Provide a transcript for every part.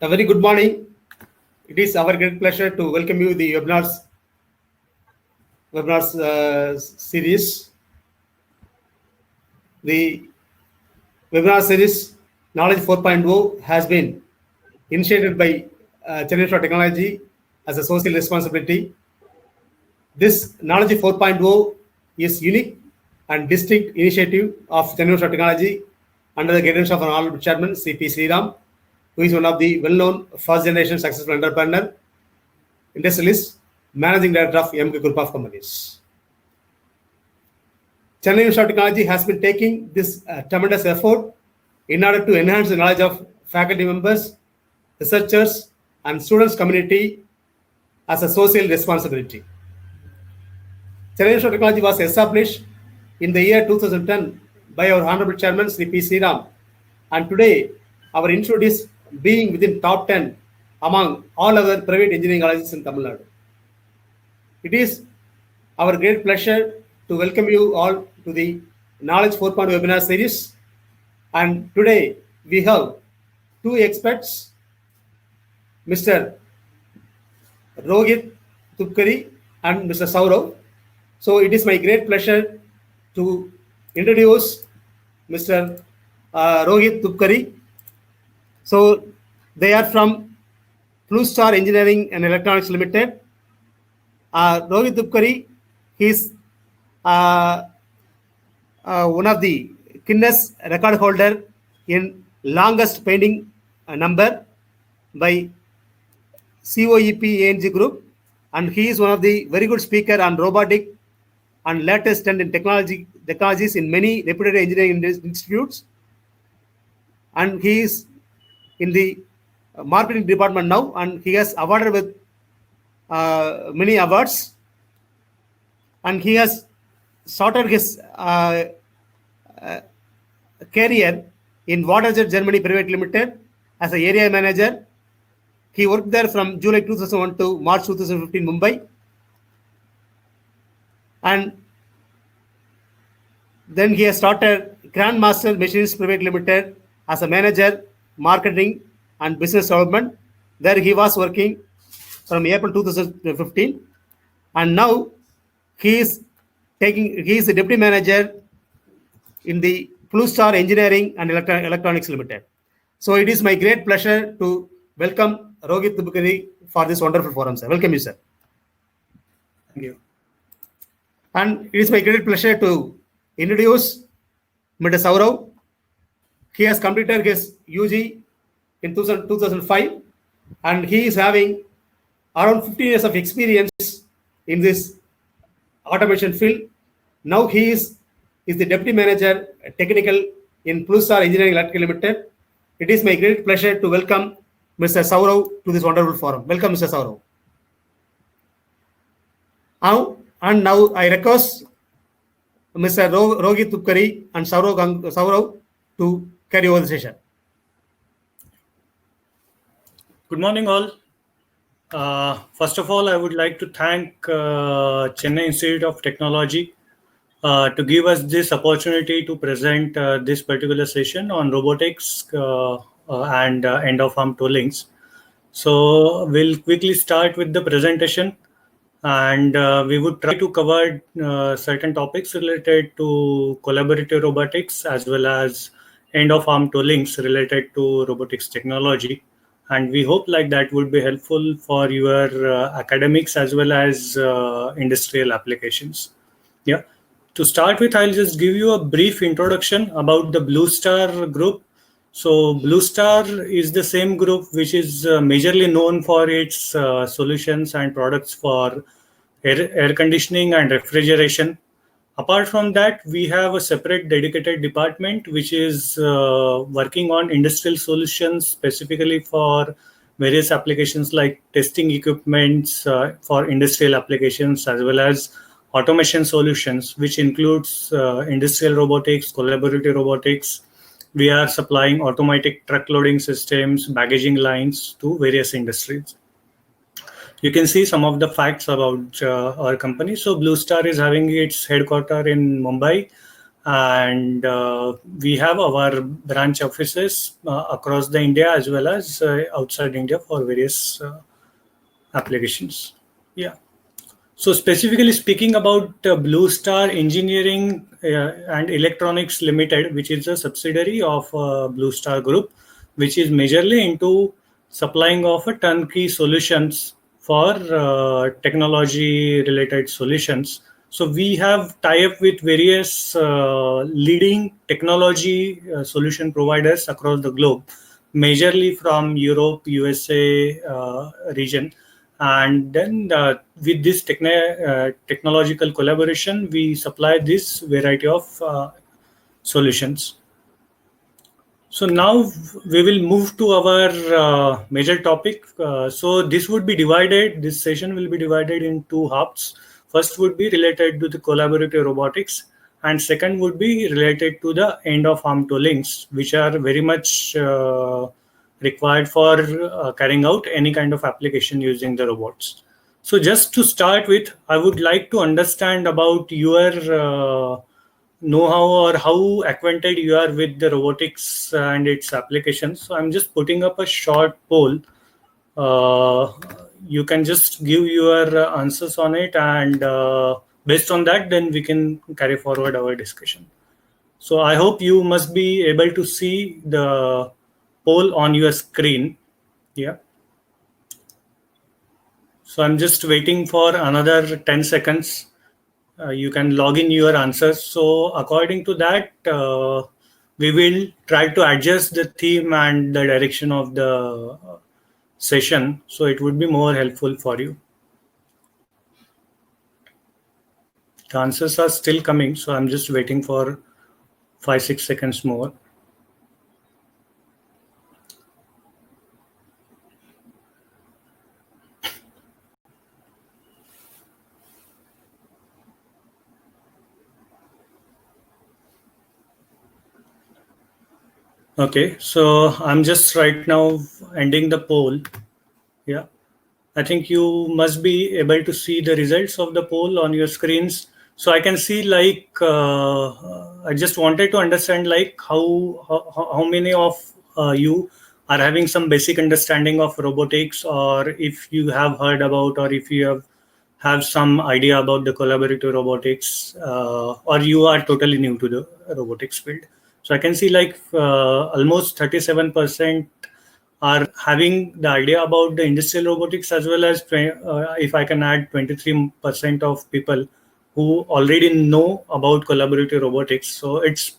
A very good morning. It is our great pleasure to welcome you the webinars series. The webinar series Knowledge 4.0 has been initiated by Chennai Institute of Technology as a social responsibility. This Knowledge 4.0 is unique and distinct initiative of Chennai Institute of Technology under the guidance of our Honorable Chairman, C.P. Sriram, who is one of the well-known first-generation successful entrepreneur, industrialist, managing director of MK Group of Companies. Chennai Institute of Technology has been taking this tremendous effort in order to enhance the knowledge of faculty members, researchers, and students community as a social responsibility. Chennai Institute of Technology was established in the year 2010 by our Honorable Chairman, Sri P. Sriram, and today our institute is being within top 10 among all other private engineering colleges in Tamil Nadu. It is our great pleasure to welcome you all to the Knowledge 4.0 webinar series. And today we have two experts, Mr. Rohit Tupkari and Mr. Saurav. So it is my great pleasure to introduce Mr. Rohit Tupkari. So they are from Blue Star Engineering and Electronics Limited. Rohit Tupkari, he is one of the Guinness record holder in longest painting number by COEP ANG Group, and he is one of the very good speaker on robotic and latest trend in technologies in many reputed engineering institutes, and he is in the marketing department now, and he has awarded with many awards, and he has started his career in Waterjet Germany Private Limited as an area manager. He worked there from July 2001 to March 2015 Mumbai, and then he has started Grandmaster Machines Private Limited as a manager, marketing and business development. There he was working from April 2015, and now he is the deputy manager in the Blue Star Engineering and Electronics Limited. So it is my great pleasure to welcome Rohit Tupkari for this wonderful forum, sir. Welcome you, sir. Thank you. And it is my great pleasure to introduce Mr. Saurav. He has completed his UG in 2005, and he is having around 15 years of experience in this automation field. Now he is the deputy manager technical in Blue Star Engineering Electrical Limited. It is my great pleasure to welcome Mr. Saurav to this wonderful forum. Welcome, Mr. Saurav. Now I request Mr. Rohit Tupkari and Saurav to carry over the session. Good morning, all. First of all, I would like to thank Chennai Institute of Technology to give us this opportunity to present this particular session on robotics and end-of-arm toolings. So we'll quickly start with the presentation, and we would try to cover certain topics related to collaborative robotics as well as end-of-arm toolings related to robotics technology. And we hope like that would be helpful for your academics as well as industrial applications. Yeah. To start with, I'll just give you a brief introduction about the Blue Star Group. So Blue Star is the same group which is majorly known for its solutions and products for air conditioning and refrigeration. Apart from that, we have a separate dedicated department which is working on industrial solutions specifically for various applications like testing equipments for industrial applications, as well as automation solutions, which includes industrial robotics, collaborative robotics. We are supplying automatic truck loading systems, baggaging lines to various industries. You can see some of the facts about our company. So Blue Star is having its headquarters in Mumbai, and we have our branch offices across the India as well as outside India for various applications. Yeah. So specifically speaking about Blue Star Engineering and Electronics Limited, which is a subsidiary of Blue Star Group, which is majorly into supplying of a turnkey solutions for technology related solutions. So we have tie-up with various leading technology solution providers across the globe, majorly from Europe, USA region. And then with this technological collaboration, we supply this variety of solutions. So now we will move to our major topic. So this would be divided, this session will be divided in two halves. First would be related to the collaborative robotics, and second would be related to the end of arm toolings, which are very much required for carrying out any kind of application using the robots. So just to start with, I would like to understand about your know-how or how acquainted you are with the robotics and its applications. So I'm just putting up a short poll. You can just give your answers on it, and based on that, then we can carry forward our discussion. So I hope you must be able to see the poll on your screen. Yeah. So I'm just waiting for another 10 seconds. You can log in your answers. So according to that, we will try to adjust the theme and the direction of the session. So it would be more helpful for you. The answers are still coming. So I'm just waiting for 5-6 seconds more. Okay, so I'm just right now ending the poll. Yeah, I think you must be able to see the results of the poll on your screens. So I can see like I just wanted to understand like how many of you are having some basic understanding of robotics, or if you have heard about, or if you have some idea about the collaborative robotics, or you are totally new to the robotics field. So I can see like almost 37% are having the idea about the industrial robotics, as well as if I can add 23% of people who already know about collaborative robotics. So it's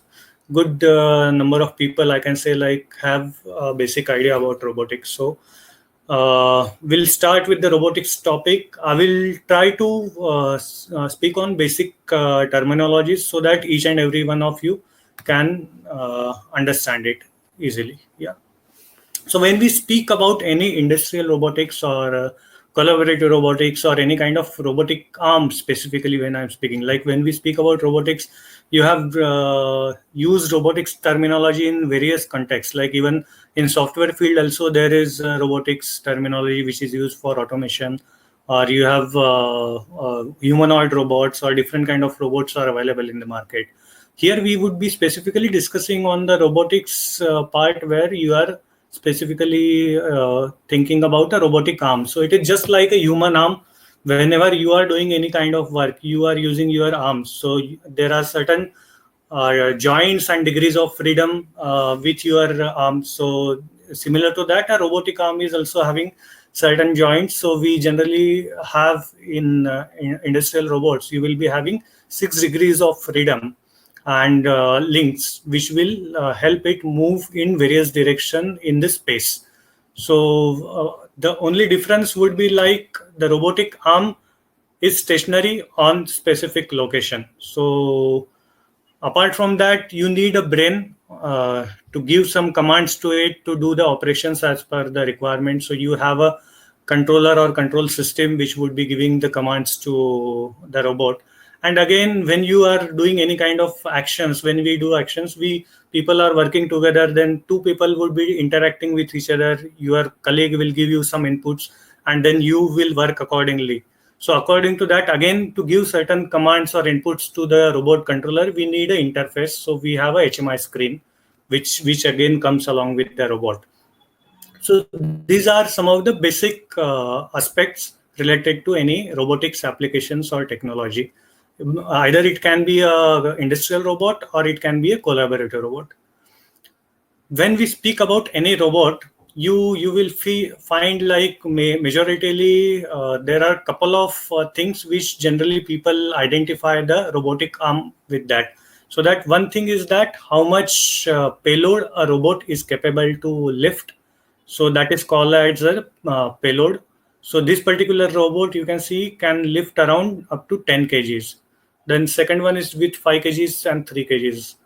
good number of people, I can say, like have a basic idea about robotics. So we'll start with the robotics topic. I will try to speak on basic terminologies so that each and every one of you can understand it easily. Yeah. So when we speak about any industrial robotics or collaborative robotics or any kind of robotic arm, specifically when I'm speaking, like when we speak about robotics, you have used robotics terminology in various contexts. Like even in software field also there is robotics terminology which is used for automation, or you have humanoid robots, or different kind of robots are available in the market. Here we would be specifically discussing on the robotics part, where you are specifically thinking about a robotic arm. So it is just like a human arm. Whenever you are doing any kind of work, you are using your arms. So there are certain joints and degrees of freedom with your arms. So similar to that, a robotic arm is also having certain joints. So we generally have in industrial robots, you will be having 6 degrees of freedom and links which will help it move in various direction in the space. So the only difference would be like the robotic arm is stationary on specific location. So apart from that, you need a brain to give some commands to it to do the operations as per the requirement. So you have a controller or control system which would be giving the commands to the robot. And again, when you are doing any kind of actions, when we do actions, people are working together, then two people would be interacting with each other. Your colleague will give you some inputs, and then you will work accordingly. So according to that, again, to give certain commands or inputs to the robot controller, we need an interface. So we have a HMI screen, which again comes along with the robot. So these are some of the basic aspects related to any robotics applications or technology. Either it can be a industrial robot or it can be a collaborative robot. When we speak about any robot, you will find like majoritarily there are a couple of things which generally people identify the robotic arm with that. So that one thing is that how much payload a robot is capable to lift. So that is called as a payload. So this particular robot you can see can lift around up to 10 kgs. Then second one is with 5 kgs and 3 kgs.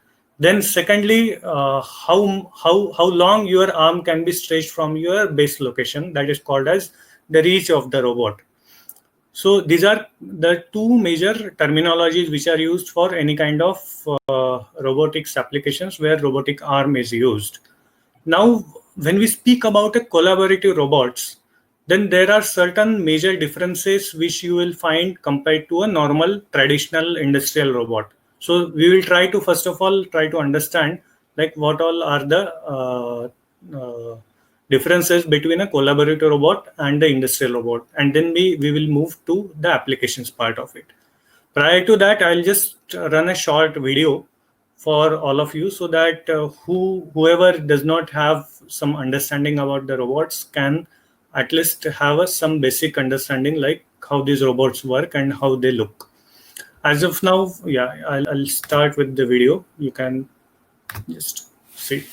Then secondly, how long your arm can be stretched from your base location, that is called as the reach of the robot. So these are the two major terminologies which are used for any kind of robotics applications where robotic arm is used. Now, when we speak about a collaborative robots, then there are certain major differences which you will find compared to a normal traditional industrial robot. So we will try to first of all try to understand like what all are the differences between a collaborative robot and the industrial robot, and then we will move to the applications part of it. Prior to that, I'll just run a short video for all of you so that whoever does not have some understanding about the robots can at least have some basic understanding like how these robots work and how they look. As of now, yeah, I'll start with the video. You can just see.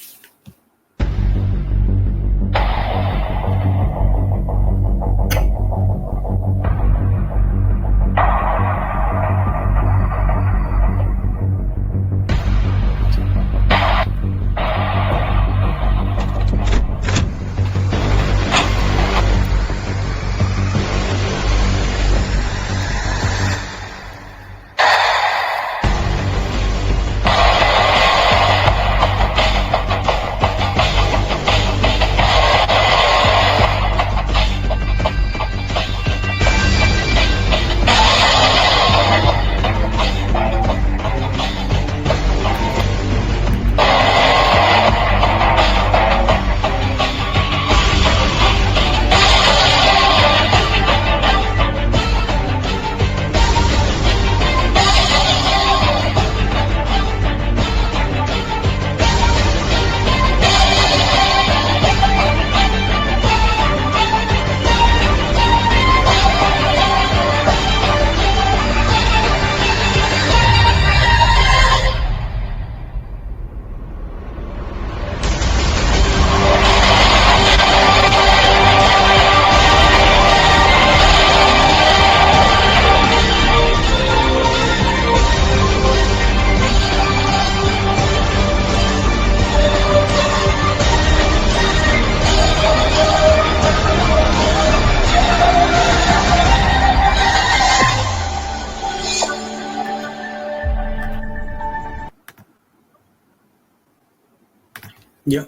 Yeah.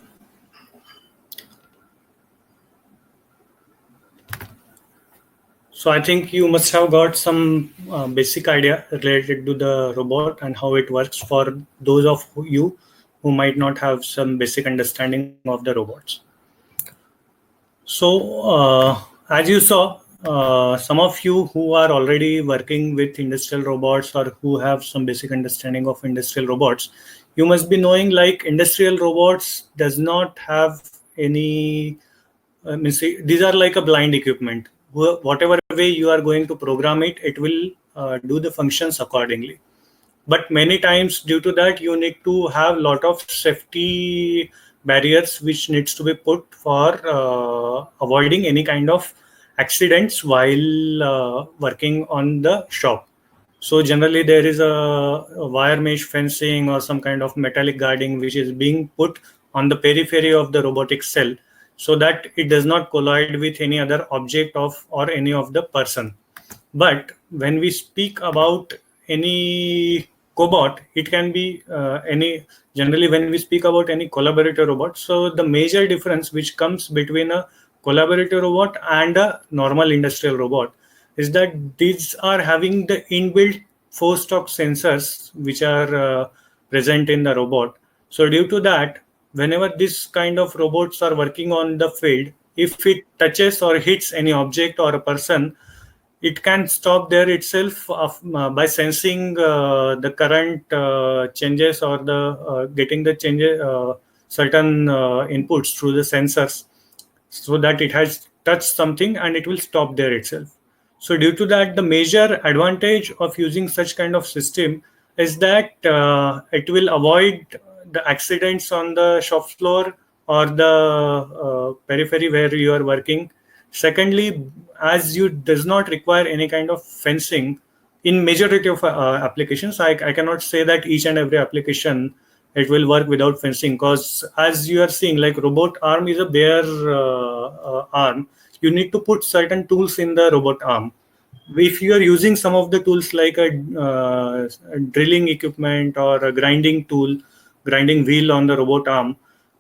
So I think you must have got some basic idea related to the robot and how it works for those of you who might not have some basic understanding of the robots. So as you saw, some of you who are already working with industrial robots or who have some basic understanding of industrial robots, you must be knowing like industrial robots does not have any, these are like a blind equipment. Whatever way you are going to program it, it will do the functions accordingly. But many times due to that, you need to have a lot of safety barriers which needs to be put for avoiding any kind of accidents while working on the shop. So generally there is a wire mesh fencing or some kind of metallic guarding which is being put on the periphery of the robotic cell so that it does not collide with any other object of or any of the person. But when we speak about any cobot, it can be generally when we speak about any collaborative robot. So the major difference which comes between a collaborative robot and a normal industrial robot is that these are having the inbuilt force torque sensors which are present in the robot. So due to that, whenever this kind of robots are working on the field, if it touches or hits any object or a person, it can stop there itself by sensing the current changes or the getting the changes, certain inputs through the sensors, so that it has touched something and it will stop there itself. So due to that, the major advantage of using such kind of system is that it will avoid the accidents on the shop floor or the periphery where you are working. Secondly, as you does not require any kind of fencing in majority of applications. I cannot say that each and every application it will work without fencing, because as you are seeing, like robot arm is a bare arm. You need to put certain tools in the robot arm. If you are using some of the tools like a drilling equipment or a grinding tool, grinding wheel on the robot arm,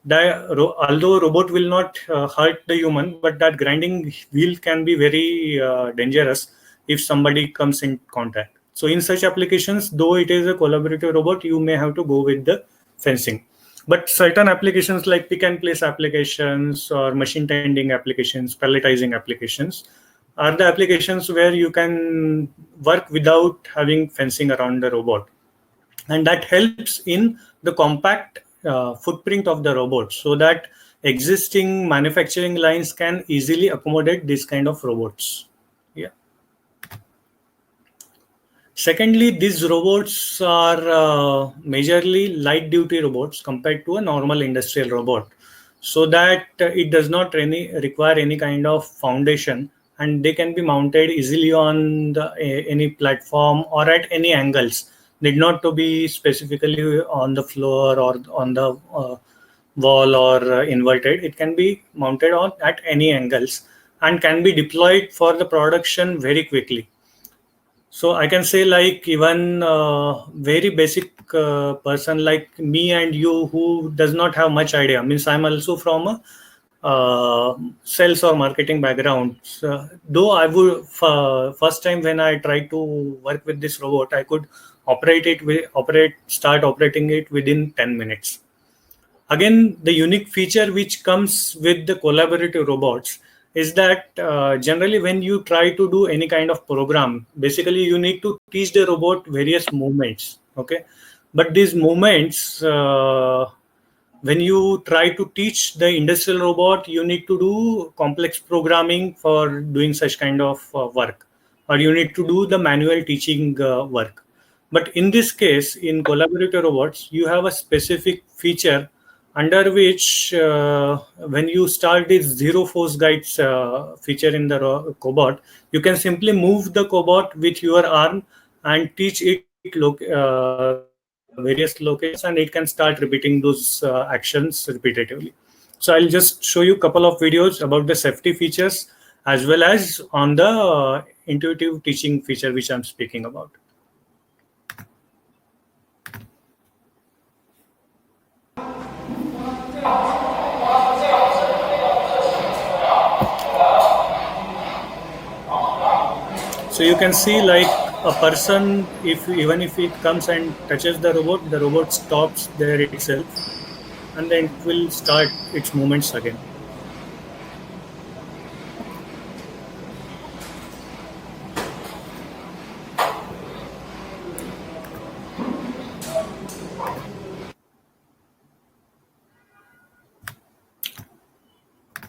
although robot will not hurt the human, but that grinding wheel can be very dangerous if somebody comes in contact. So in such applications, though it is a collaborative robot, you may have to go with the fencing. But certain applications like pick and place applications or machine tending applications, palletizing applications are the applications where you can work without having fencing around the robot. And that helps in the compact footprint of the robot, so that existing manufacturing lines can easily accommodate this kind of robots. Yeah. Secondly, these robots are majorly light duty robots compared to a normal industrial robot, so that it does not require any kind of foundation, and they can be mounted easily on any platform or at any angles. Need not to be specifically on the floor or on the wall or inverted. It can be mounted on at any angles and can be deployed for the production very quickly. So I can say, like, even very basic person like me and you who does not have much idea, means I'm also from a sales or marketing background. So, though I would first time when I tried to work with this robot, I could start operating it within 10 minutes. Again, the unique feature which comes with the collaborative robots is that generally when you try to do any kind of program, basically you need to teach the robot various movements. Okay, but these movements, when you try to teach the industrial robot, you need to do complex programming for doing such kind of work, or you need to do the manual teaching work. But in this case, in collaborative robots, you have a specific feature under which when you start this zero force guides feature in the cobot, you can simply move the cobot with your arm and teach it various locations, and it can start repeating those actions repetitively. So I'll just show you a couple of videos about the safety features as well as on the intuitive teaching feature which I'm speaking about. So you can see, like, a person, even if it comes and touches the robot stops there itself, and then it will start its movements again.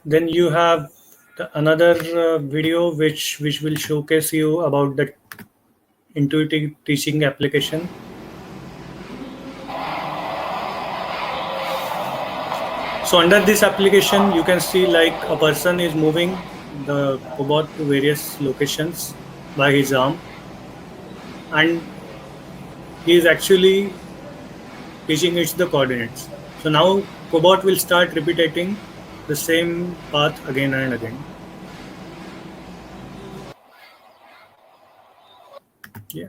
Then you have another video which will showcase you about the intuitive teaching application. So under this application, you can see, like, a person is moving the cobot to various locations by his arm, and he is actually teaching it the coordinates. So now cobot will start repeating the same path again and again. Yeah.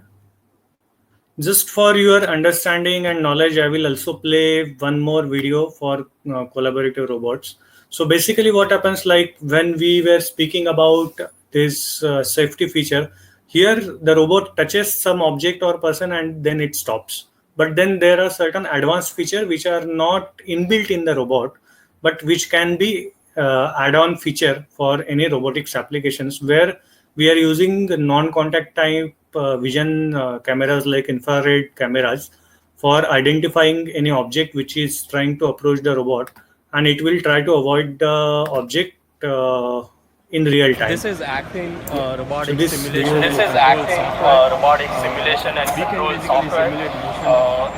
Just for your understanding and knowledge, I will also play one more video for collaborative robots. So basically what happens, like when we were speaking about this safety feature. Here, the robot touches some object or person and then it stops. But then there are certain advanced features which are not inbuilt in the robot, but which can be add-on feature for any robotics applications, where we are using the non-contact type vision cameras like infrared cameras for identifying any object which is trying to approach the robot, and it will try to avoid the object in real time. This is acting robotic this- simulation. this and This is control acting software. robotic simulation and We can control basically software. simulate motion,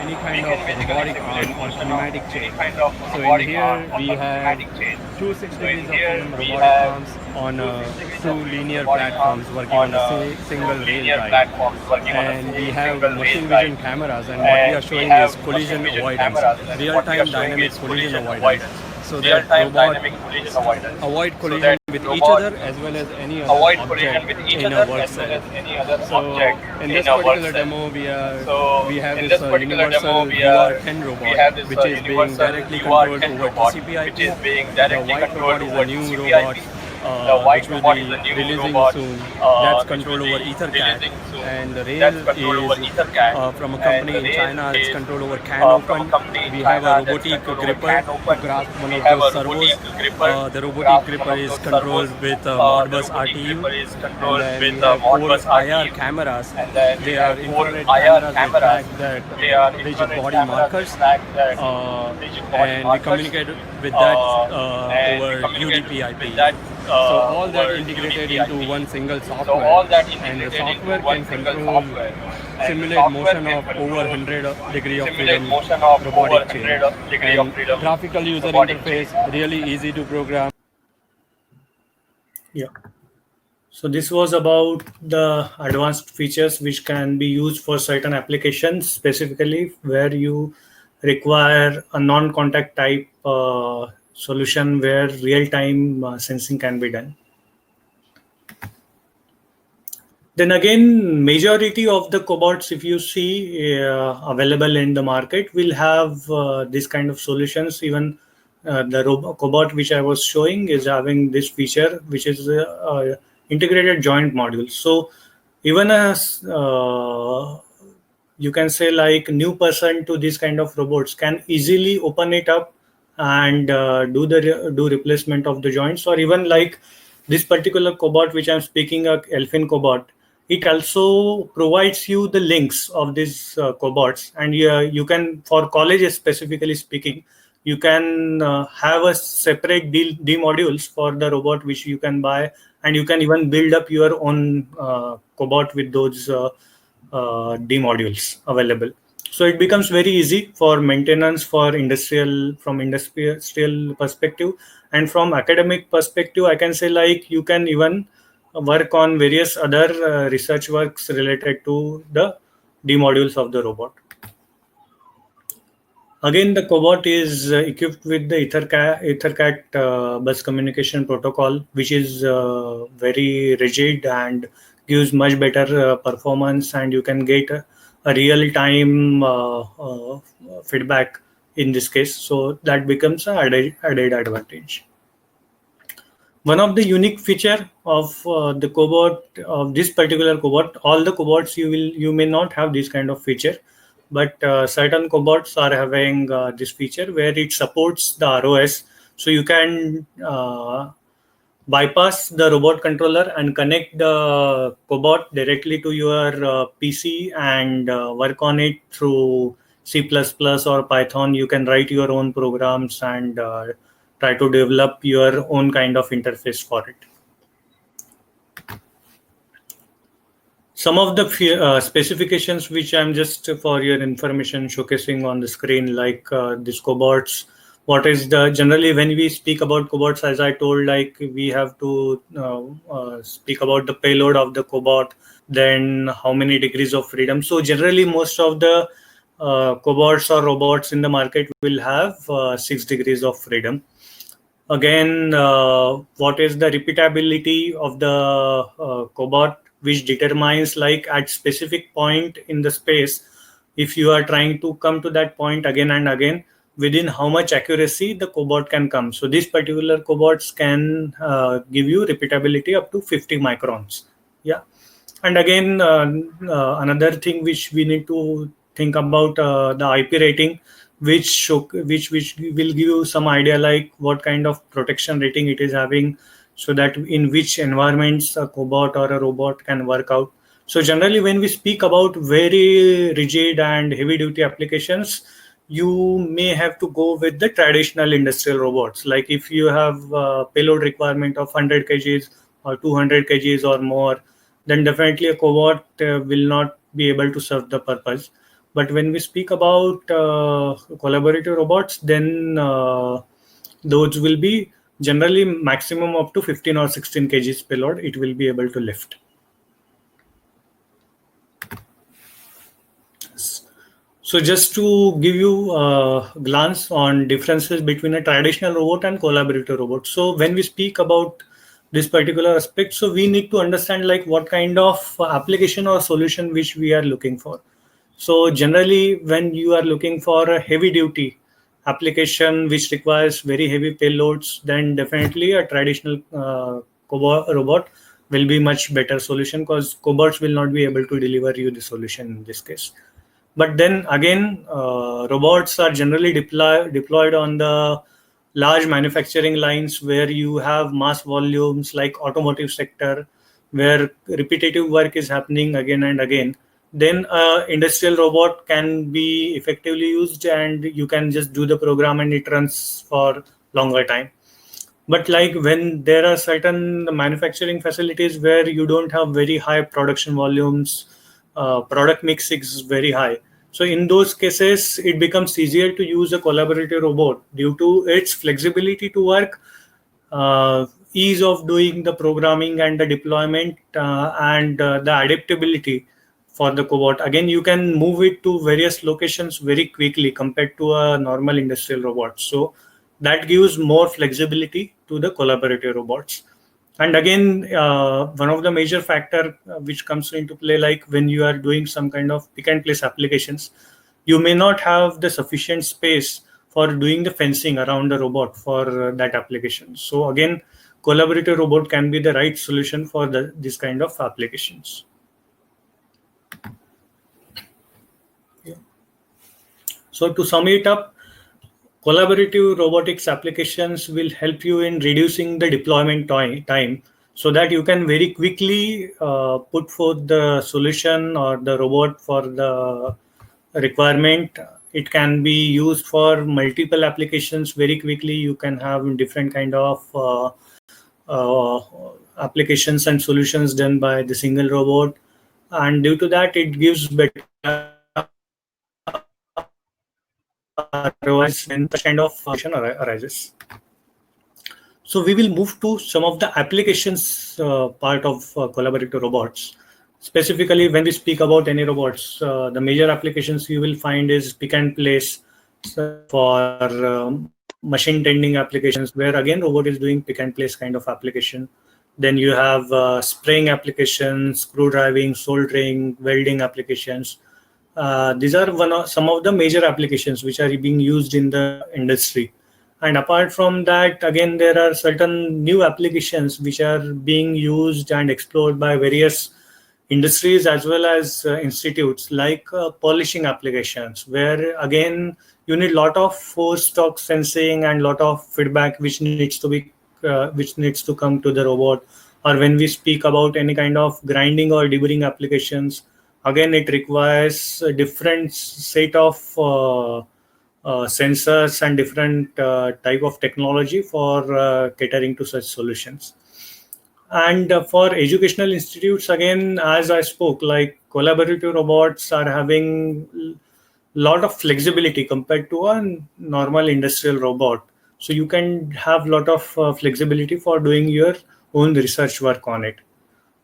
any kind We of can basically robotic simulate arm or motion pneumatic of chain. any kind of So in robotic here arm or we have pneumatic chain. two 6 So in degrees of here freedom we robotic have arms on degrees two of linear robotic platforms arms working on a on single rail linear drive. platforms working on a And we have single machine rail vision drive. cameras, and what we And are we showing have is collision machine vision avoidance, cameras, and what we are real-time showing dynamic is collision collision avoidance. So that Real-time robot dynamic collision avoidance. avoid So collision that with each robot other as well as any avoid other collision with object each in other a work as well cell. as any other So object in in this a work particular cell. demo, So we have in this this particular universal demo, we have UR10 robot, this which is being universal directly controlled UR10 over robot, TCP/IP. which is being The directly white controlled robot is over a new TCP/IP. robot, The white which will robot be is a new releasing robot, soon. which That's will controlled be over EtherCAT, releasing soon. and the rail That's controlled over is EtherCAT. from a And company the in rail China. It's is, controlled over from a CAN company in We have a China that's robotic controlled over gripper CAN to Open. grasp one We of have those a servos. robotic gripper The to robotic grasp gripper one of is those controlled servos. with The Modbus robotic RTU, gripper is and controlled then with we have four Modbus IR RTU. cameras. And then we They are have four infrared IR cameras that cameras. track that They are rigid infrared body cameras markers. that track that rigid body And we markers. communicate with that And we over communicate UDP/IP. with that, So all that over integrated UDP/IP. into one single software. So all that And the integrated software into one can single control, software. And the simulate software motion can of control, over 100 degree of simulate freedom motion of over robotic chain. 100 degree of And freedom graphical user robotic interface, really easy to program. Yeah. So this was about the advanced features which can be used for certain applications, specifically where you require a non-contact type solution where real-time sensing can be done. Then again, majority of the cobots, if you see available in the market, will have this kind of solutions. Even the cobot which I was showing is having this feature, which is integrated joint module. So even as you can say like new person to this kind of robots can easily open it up and do replacement of the joints, or even like this particular cobot which I'm speaking of, Elfin cobot. It also provides you the links of these cobots, and you can, for colleges specifically speaking, you can have a separate D modules for the robot which you can buy, and you can even build up your own cobot with those D modules available. So it becomes very easy for maintenance, for industrial perspective, and from academic perspective, I can say like you can even work on various other research works related to the D modules of the robot. Again, the cobot is equipped with the EtherCAT bus communication protocol, which is very rigid and gives much better performance, and you can get a real-time feedback in this case. So that becomes an added advantage. One of the unique feature of the cobot, of this particular cobot, all the cobots you may not have this kind of feature, but certain cobots are having this feature where it supports the ROS. So you can bypass the robot controller and connect the cobot directly to your PC and work on it through C++ or Python. You can write your own programs and try to develop your own kind of interface for it. Some of the specifications which I'm just for your information showcasing on the screen, like these cobots. What is the, generally when we speak about cobots, as I told, like we have to speak about the payload of the cobot, then how many degrees of freedom. So generally most of the cobots or robots in the market will have 6 degrees of freedom. Again, what is the repeatability of the cobot, which determines like at specific point in the space, if you are trying to come to that point again and again, within how much accuracy the cobot can come. So these particular cobots can give you repeatability up to 50 microns. Yeah. And again, another thing which we need to think about, the IP rating, which will give you some idea like what kind of protection rating it is having, so that in which environments a cobot or a robot can work out. So generally, when we speak about very rigid and heavy duty applications, you may have to go with the traditional industrial robots. Like if you have a payload requirement of 100 kgs or 200 kgs or more, then definitely a cobot will not be able to serve the purpose. But when we speak about collaborative robots, then those will be generally maximum up to 15 or 16 kgs payload it will be able to lift. So just to give you a glance on differences between a traditional robot and collaborative robot. So when we speak about this particular aspect, so we need to understand like what kind of application or solution which we are looking for. So generally, when you are looking for a heavy duty application which requires very heavy payloads, then definitely a traditional robot will be much better solution, because cobots will not be able to deliver you the solution in this case. But then again, robots are generally deployed on the large manufacturing lines where you have mass volumes, like automotive sector, where repetitive work is happening again and again. Then industrial robot can be effectively used, and you can just do the program and it runs for longer time. But like when there are certain manufacturing facilities where you don't have very high production volumes, product mix is very high. So in those cases, it becomes easier to use a collaborative robot due to its flexibility to work, ease of doing the programming and the deployment, and the adaptability for the cobot. Again, you can move it to various locations very quickly compared to a normal industrial robot. So that gives more flexibility to the collaborative robots. And again, one of the major factor which comes into play, like when you are doing some kind of pick and place applications, you may not have the sufficient space for doing the fencing around the robot for that application. So again, collaborative robot can be the right solution for this kind of applications. Yeah. So to sum it up, collaborative robotics applications will help you in reducing the deployment time, so that you can very quickly put forth the solution or the robot for the requirement. It can be used for multiple applications very quickly. You can have different kind of applications and solutions done by the single robot, and due to that, it gives better ROIs when such kind of function arises. So we will move to some of the applications part of collaborative robots. Specifically, when we speak about any robots, the major applications you will find is pick and place for machine tending applications, where again robot is doing pick and place kind of application. Then you have spraying applications, screw driving, soldering, welding applications. These are some of the major applications which are being used in the industry. And apart from that, again, there are certain new applications which are being used and explored by various industries as well as institutes, like polishing applications, where again you need a lot of force torque sensing and a lot of feedback which needs to come to the robot. Or when we speak about any kind of grinding or deburring applications, again it requires a different set of sensors and different type of technology for catering to such solutions. And for educational institutes, again, as I spoke, like collaborative robots are having a lot of flexibility compared to a normal industrial robot. So you can have a lot of flexibility for doing your own research work on it.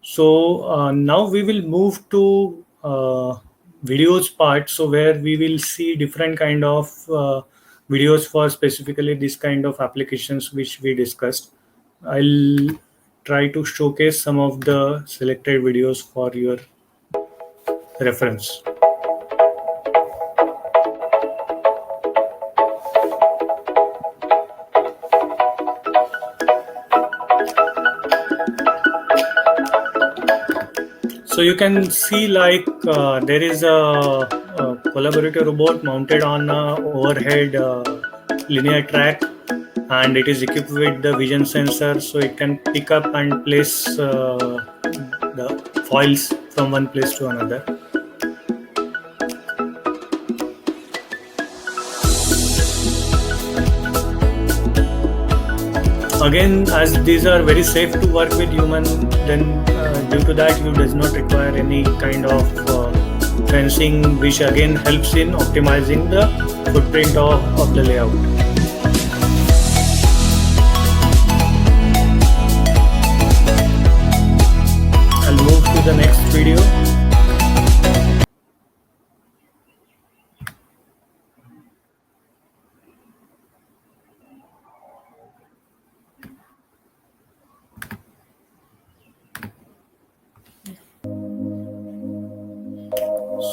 So now we will move to videos part, so where we will see different kind of videos for specifically this kind of applications which we discussed. I'll try to showcase some of the selected videos for your reference. So you can see like there is a collaborative robot mounted on a overhead linear track, and it is equipped with the vision sensor, so it can pick up and place the foils from one place to another. Again, as these are very safe to work with human, then due to that you does not require any kind of fencing, which again helps in optimizing the footprint of the layout. I'll move to the next video.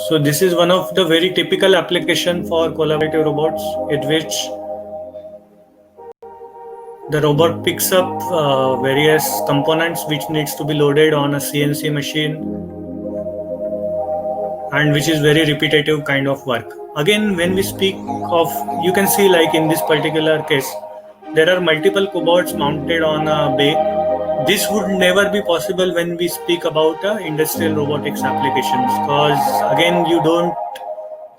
So this is one of the very typical application for collaborative robots, in which the robot picks up various components which needs to be loaded on a CNC machine, and which is very repetitive kind of work. Again, when we speak of, you can see like in this particular case, there are multiple cobots mounted on a bay. This would never be possible when we speak about industrial robotics applications, because again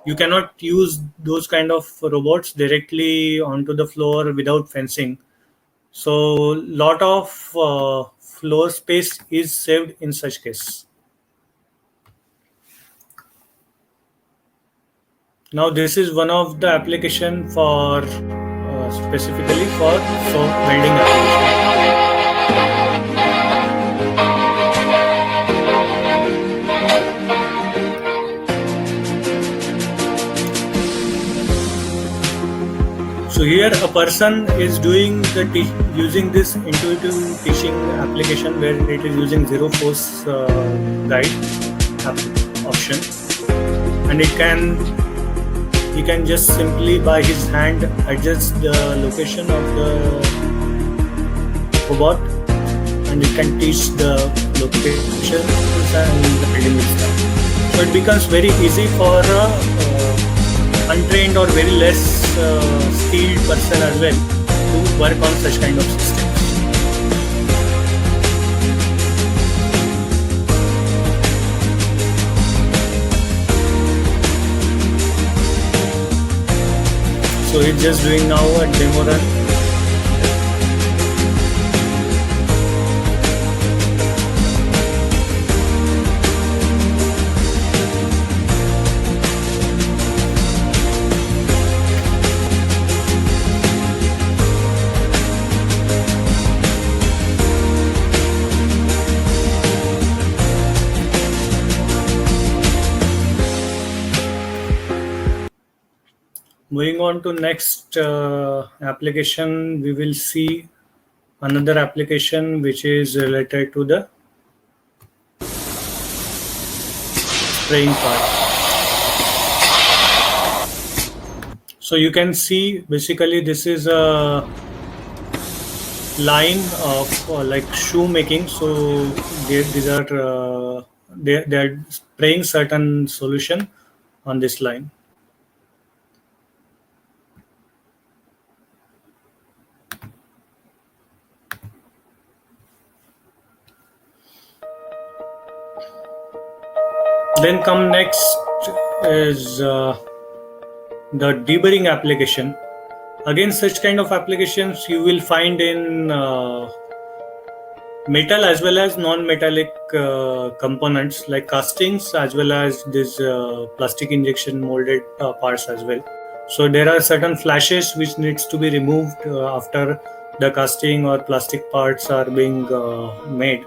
you cannot use those kind of robots directly onto the floor without fencing. So lot of floor space is saved in such case. Now this is one of the application for specifically for welding application. So here a person is doing using this intuitive teaching application where it is using zero force guide option, and he can just simply by his hand adjust the location of the cobot, and it can teach the location and the building is done. So it becomes very easy for untrained or very less skilled person as well to work on such kind of systems. So it's just doing now a demo run. Moving on to next application, we will see another application which is related to the spraying part. So you can see basically this is a line of like shoe making. So these are they are spraying certain solution on this line. Then come next is the deburring application. Again, such kind of applications you will find in metal as well as non-metallic components like castings, as well as this plastic injection molded parts as well. So there are certain flashes which needs to be removed after the casting or plastic parts are being made.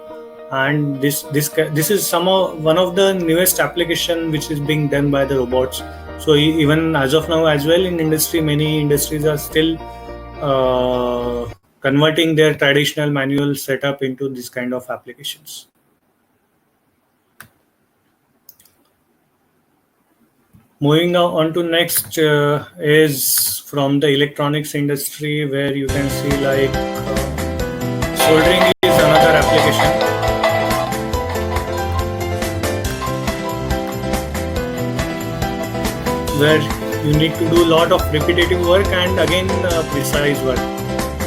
And this is one of the newest application which is being done by the robots. So even as of now as well in industry, many industries are still converting their traditional manual setup into this kind of applications. Moving on to next is from the electronics industry, where you can see like soldering is another application. where you need to do a lot of repetitive work and again precise work.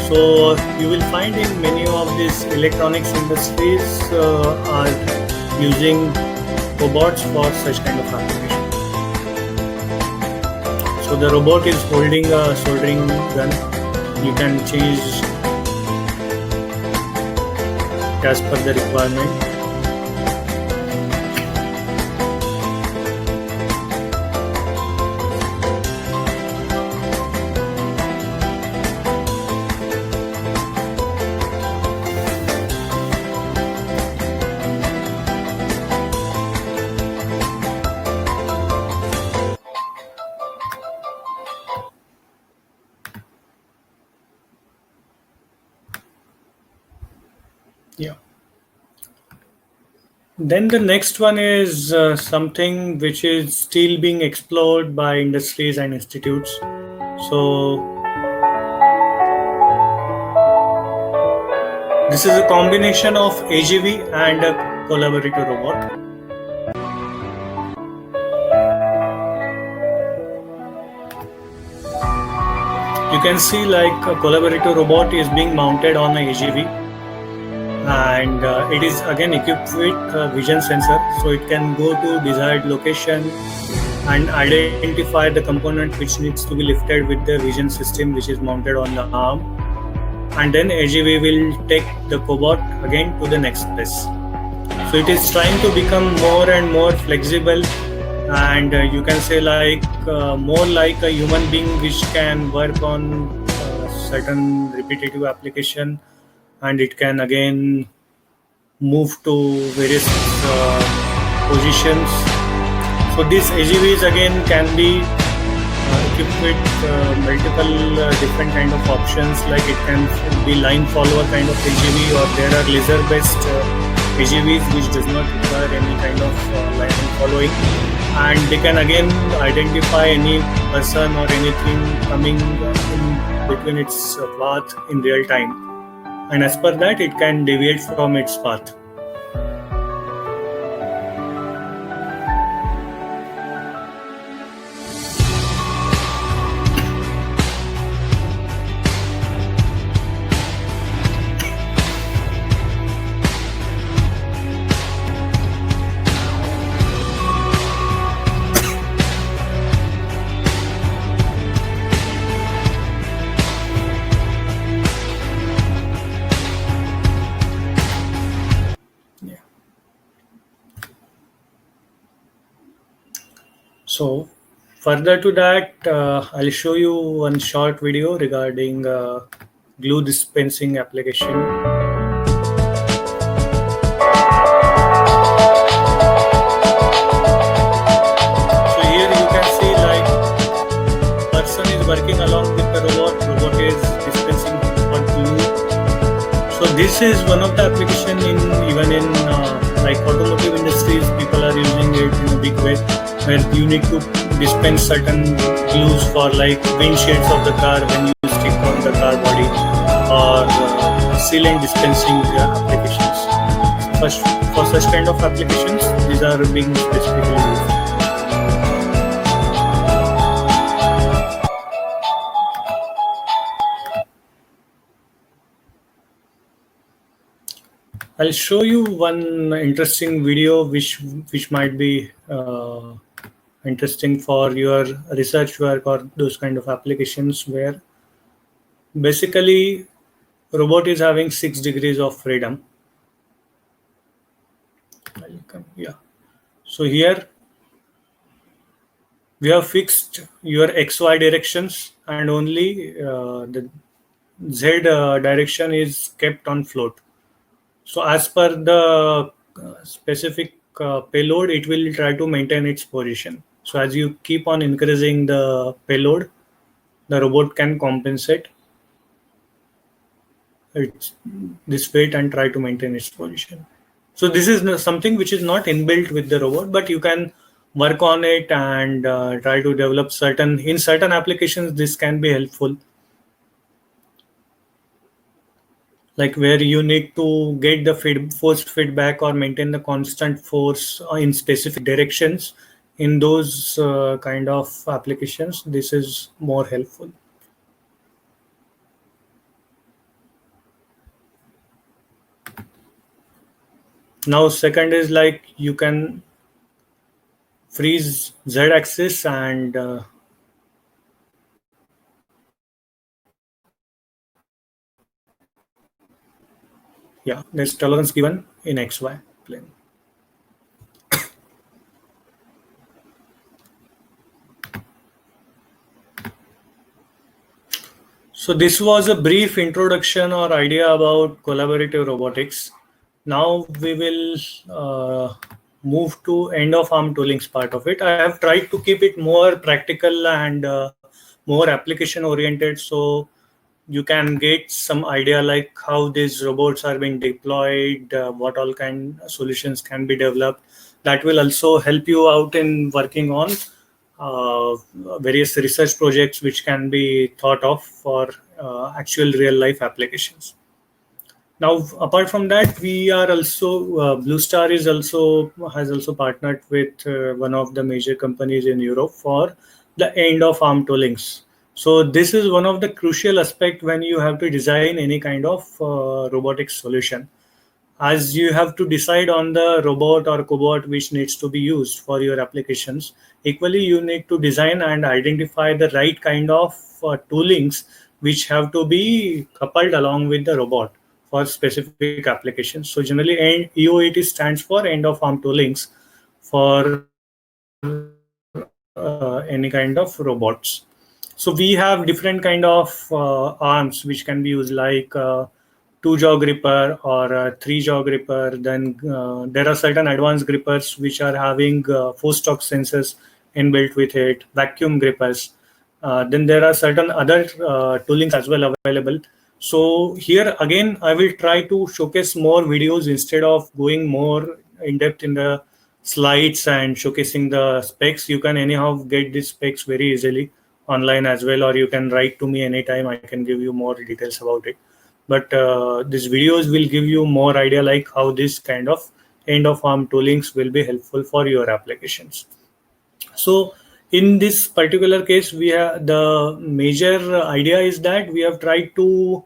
So you will find in many of these electronics industries are using robots for such kind of application. So the robot is holding a soldering gun. You can change as per the requirement. Yeah. Then the next one is something which is still being explored by industries and institutes. So this is a combination of AGV and a collaborator robot. You can see like a collaborator robot is being mounted on a AGV, and it is again equipped with a vision sensor, so it can go to desired location and identify the component which needs to be lifted with the vision system which is mounted on the arm, and then AGV will take the cobot again to the next place. So it is trying to become more and more flexible, and you can say like more like a human being which can work on certain repetitive application, and it can again move to various positions. So these AGVs again can be equipped with multiple different kind of options, like it can be line follower kind of AGV, or there are laser based AGVs which does not require any kind of line following, and they can again identify any person or anything coming in between its path in real time, and as per that it can deviate from its path. So further to that, I'll show you one short video regarding glue dispensing application. So here you can see like person is working along with the robot. Robot is dispensing hot glue. So this is one of the application even in like automotive industries. People are using it in a big way, where you need to dispense certain glues for like windshields of the car when you stick on the car body, or sealant dispensing applications. For such kind of applications, these are being specifically used. I'll show you one interesting video which might be interesting for your research work or those kind of applications, where basically robot is having 6 degrees of freedom. Yeah. So here we have fixed your XY directions, and only the Z direction is kept on float. So as per the specific payload, it will try to maintain its position. So as you keep on increasing the payload, the robot can compensate this weight and try to maintain its position. So this is something which is not inbuilt with the robot, but you can work on it and try to develop in certain applications this can be helpful, like where you need to get the force feedback or maintain the constant force in specific directions in those kind of applications, this is more helpful. Now, second is like you can freeze z-axis and yeah, there's tolerance given in XY plane. So this was a brief introduction or idea about collaborative robotics. Now we will move to end of arm toolings part of it. I have tried to keep it more practical and more application oriented, so you can get some idea like how these robots are being deployed, what all kind of solutions can be developed. That will also help you out in working on various research projects which can be thought of for actual real life applications. Now, apart from that, we are also Blue Star has also partnered with one of the major companies in Europe for the end of arm toolings. So this is one of the crucial aspect when you have to design any kind of robotics solution, as you have to decide on the robot or cobot which needs to be used for your applications. Equally, you need to design and identify the right kind of toolings which have to be coupled along with the robot for specific applications. So generally, EOAT stands for end of arm toolings for any kind of robots. So we have different kind of arms which can be used, like 2-jaw gripper or 3-jaw gripper. Then there are certain advanced grippers which are having force torque sensors inbuilt with it, vacuum grippers. Then there are certain other toolings as well available. So here again, I will try to showcase more videos instead of going more in depth in the slides and showcasing the specs. You can anyhow get these specs very easily online as well, or you can write to me anytime. I can give you more details about it. But these videos will give you more idea like how this kind of end of arm toolings will be helpful for your applications. So in this particular case, we have the major idea is that we have tried to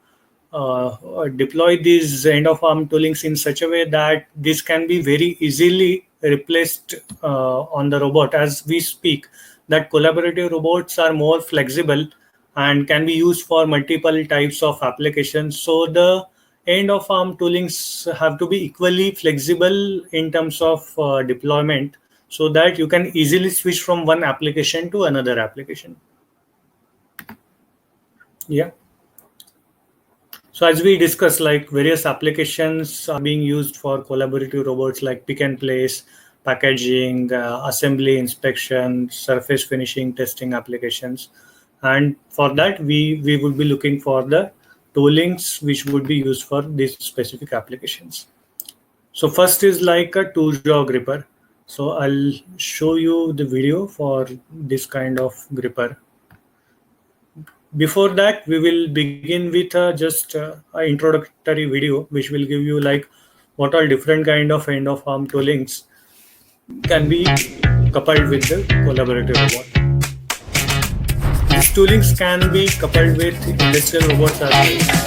deploy these end of arm toolings in such a way that this can be very easily replaced on the robot as we speak. That collaborative robots are more flexible and can be used for multiple types of applications. So the end of arm toolings have to be equally flexible in terms of deployment, so that you can easily switch from one application to another application. Yeah. So as we discussed, like various applications are being used for collaborative robots like pick and place, packaging, assembly, inspection, surface finishing, testing applications. And for that, we would be looking for the toolings which would be used for these specific applications. So first is like a 2-jaw gripper. So I'll show you the video for this kind of gripper. Before that, we will begin with just an introductory video, which will give you like what all different kind of end of arm toolings can be coupled with the collaborative robot. These toolings can be coupled with industrial robots as well.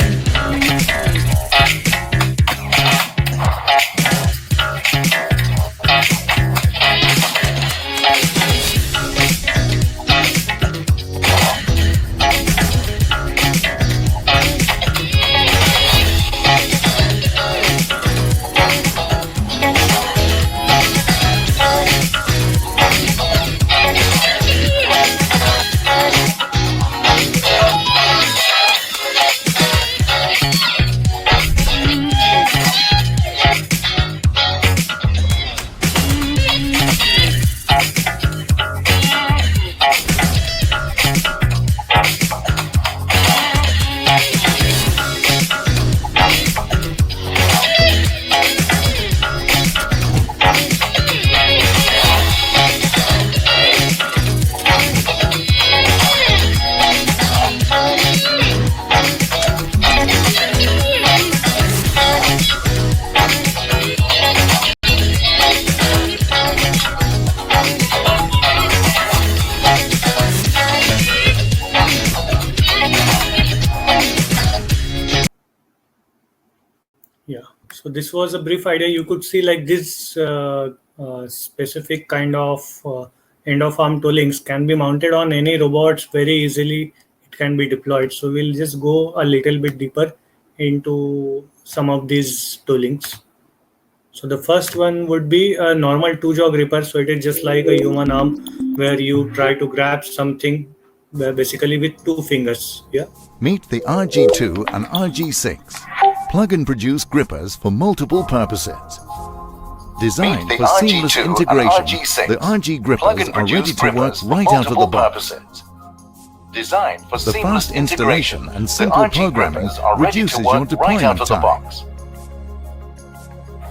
So this was a brief idea. You could see like this specific kind of end of arm toolings can be mounted on any robots very easily. It can be deployed. So we'll just go a little bit deeper into some of these toolings. So the first one would be a normal two-jaw gripper. So it is just like a human arm where you try to grab something basically with two fingers. Yeah. Meet the RG2 and RG6, plug-and-produce grippers for multiple purposes. Designed for seamless integration, the RG grippers are ready to work right out of the box. Designed for The seamless fast installation integration, and the simple RG programming grippers are ready to reduces your work right out deployment of the time. box.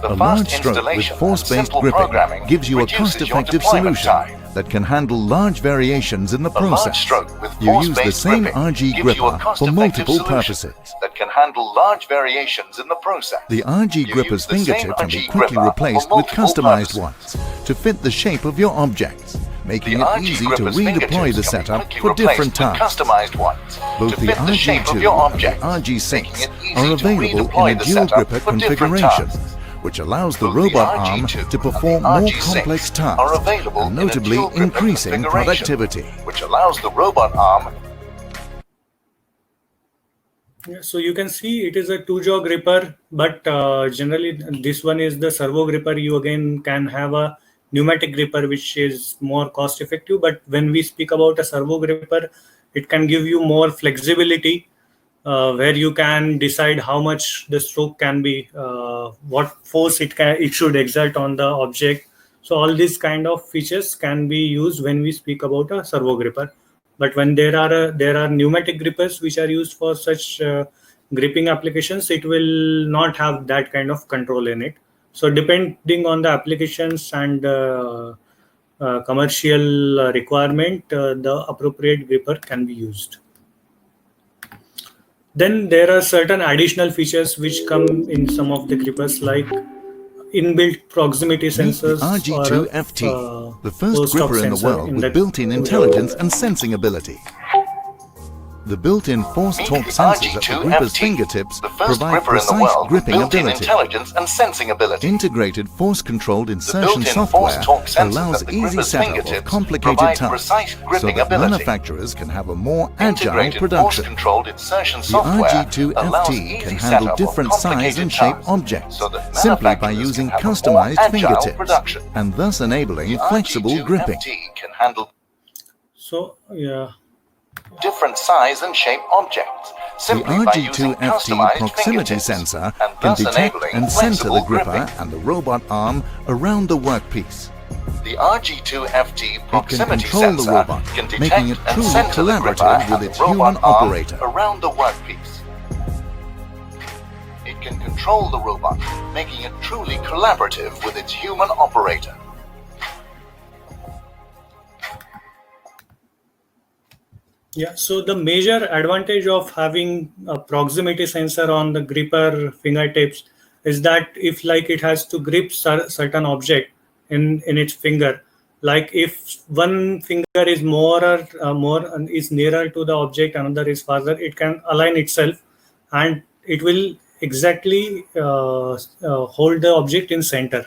The A fast large stroke with installation and force-based simple gripping programming gives you a reduces your cost-effective deployment solution time. that can handle large variations in the A large process. stroke with You use the force-based same gripping RG gives you a gripper for cost-effective multiple solution purposes. that can handle large variations in the process. The RG You gripper's use the same fingertip can be RG quickly gripper replaced for with multiple customized purposes. ones to fit the shape of your objects, making The it RG easy to gripper's redeploy fingertips the can be setup quickly for replaced different with tasks. customized ones Both to the fit the shape of RG2 your and object, the RG6 making it easy are to available redeploy in a the dual setup gripper for different configuration, tasks. which allows the Both the robot arm RG2 to perform and the more RG6 complex are tasks, available and in a notably dual gripper increasing configuration, productivity. which allows the robot arm. Yeah, so you can see it is a two-jaw gripper, but generally this one is the servo gripper. You again can have a pneumatic gripper, which is more cost-effective. But when we speak about a servo gripper, it can give you more flexibility, where you can decide how much the stroke can be, what force it should exert on the object. So all these kind of features can be used when we speak about a servo gripper. But when there are pneumatic grippers which are used for such gripping applications, it will not have that kind of control in it. So depending on the applications and commercial requirement, the appropriate gripper can be used. Then there are certain additional features which come in some of the grippers, like inbuilt proximity Meet the sensors RG2 or FT, the first post-op gripper in the sensor world in with the built-in intelligence and sensing ability. The built-in force Meet torque the sensors at the RG2 gripper's FT, fingertips the first provide gripper in the precise world with gripping built-in ability. intelligence and sensing ability. Integrated force-controlled insertion built-in software force torque sensors allows at the easy gripper's setup of fingertips complicated provide tasks precise so gripping that ability. manufacturers can have a more agile Integrated production. force-controlled insertion The software RG2 allows FT easy can handle setup of different size complicated and shape tasks objects so that simply by manufacturers using can have a more customized agile fingertips production. and thus enabling The flexible RG2 gripping. FT can handle So yeah. different size and shape objects The simply by using RG2 FT customized proximity fingertips sensor and can thus detect enabling and center the flexible gripper gripping. and the robot arm around the workpiece. The RG2 FT It can proximity control the sensor robot, can detect making it and truly center the gripper collaborative with and its the robot human arm operator. around the workpiece. It can control the robot, making it truly collaborative with its human operator. Yeah, so the major advantage of having a proximity sensor on the gripper fingertips is that if like it has to grip certain object in its finger, like if one finger is more is nearer to the object, another is farther, it can align itself and it will exactly hold the object in center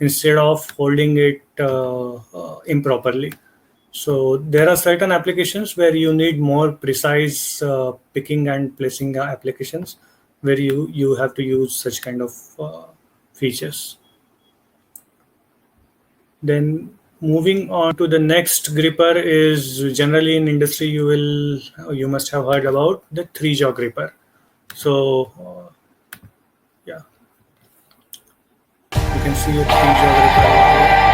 instead of holding it improperly. So there are certain applications where you need more precise picking and placing applications where you have to use such kind of features. Then moving on to the next gripper is generally in industry you must have heard about the three-jaw gripper. So yeah, you can see a three-jaw gripper here.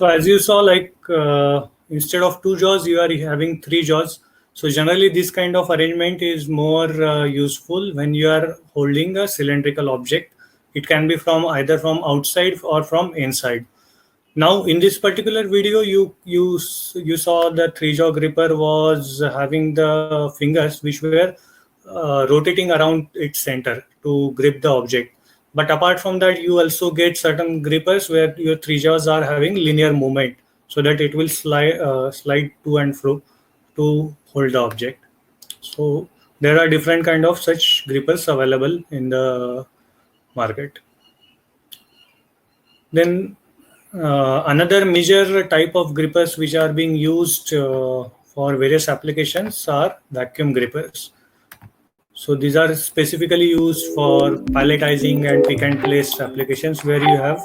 So as you saw, like instead of 2 jaws, you are having 3 jaws. So generally, this kind of arrangement is more useful when you are holding a cylindrical object. It can be from either from outside or from inside. Now, in this particular video, you saw the 3-jaw gripper was having the fingers which were rotating around its center to grip the object. But apart from that, you also get certain grippers where your 3 jaws are having linear movement, so that it will slide to and fro to hold the object. So there are different kind of such grippers available in the market. Then another major type of grippers which are being used for various applications are vacuum grippers. So these are specifically used for palletizing and pick and place applications where you have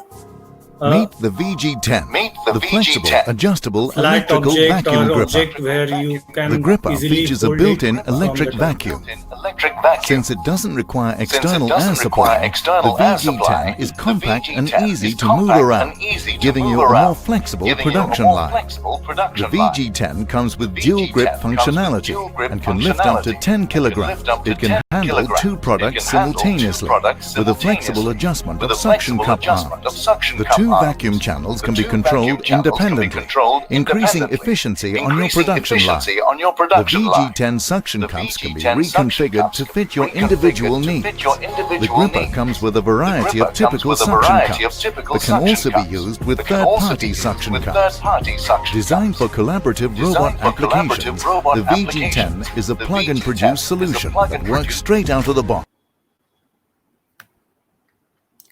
Meet the VG10, Meet the the flexible, VG10, adjustable flat electrical object vacuum or gripper. object where you can The gripper easily features a hold it built-in from electric the top. vacuum. electric vacuum. Since it doesn't require external doesn't air supply, require external the air VG10 supply, is the compact and VG10 easy is to move compact around, and easy to giving move you a around, more flexible giving you a production more line. flexible The production line. VG10 comes with The dual grip VG10 comes with functionality dual grip and can lift up to functionality. 10 It can kilograms. lift up to It can 10 handle kilograms. 2 It products can handle 2 simultaneously products with a flexible simultaneously adjustment with of a suction flexible cup adjustment of arms. suction The cup 2 arms. vacuum channels The can be 2 controlled vacuum channels can be independently, controlled increasing independently, efficiency on your increasing production line. efficiency on your The production line. VG10 suction The cups can be VG10 suction reconfigured cups to can fit be your reconfigured individual to needs. fit your The individual gripper needs. comes with a The variety gripper of typical comes with a suction variety of cups, typical but can suction also be cups, used with but can also be third-party used suction with cups. third-party suction Designed for cups. collaborative Designed robot for collaborative applications, robot the VG10 applications, is a the plug-and-produce VG10 is a solution that plug-and-produce- works straight out of the box.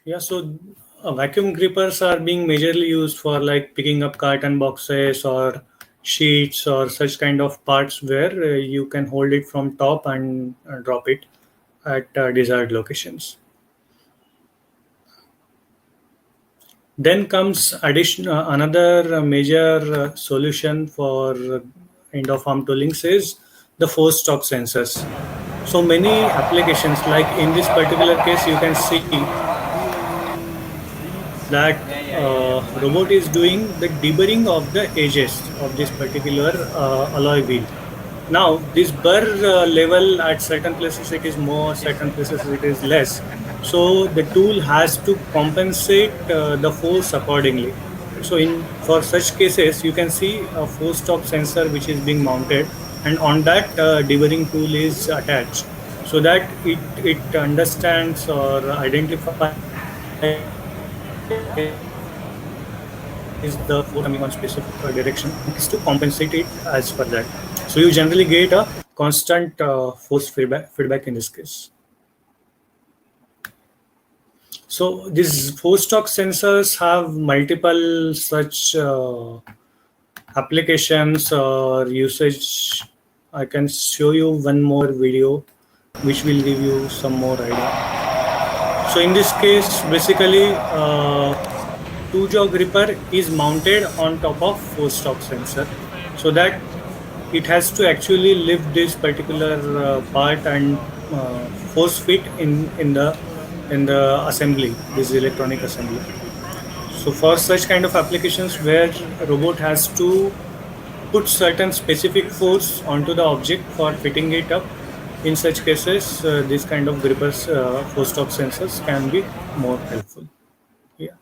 Yeah, so vacuum grippers are being majorly used for like picking up carton boxes or sheets or such kind of parts where you can hold it from top and drop it at desired locations. Then comes another major solution for end of arm toolings is the force stock sensors. So many applications, like in this particular case, you can see that robot is doing the deburring of the edges of this particular alloy wheel. Now, this burr level at certain places it is more, certain places it is less. So the tool has to compensate the force accordingly. So for such cases, you can see a force stock sensor which is being mounted, and on that deburring tool is attached, so that it understands or identifies is the force coming on specific direction, is to compensate it as per that. So you generally get a constant force feedback in this case. So these force stock sensors have multiple such applications or usage. I can show you one more video which will give you some more idea. So in this case, basically 2-jaw gripper is mounted on top of force stock sensor, so that it has to actually lift this particular part and force fit in the assembly, this electronic assembly. So for such kind of applications where a robot has to put certain specific force onto the object for fitting it up, in such cases this kind of grippers, force stock sensors can be more helpful. Yeah.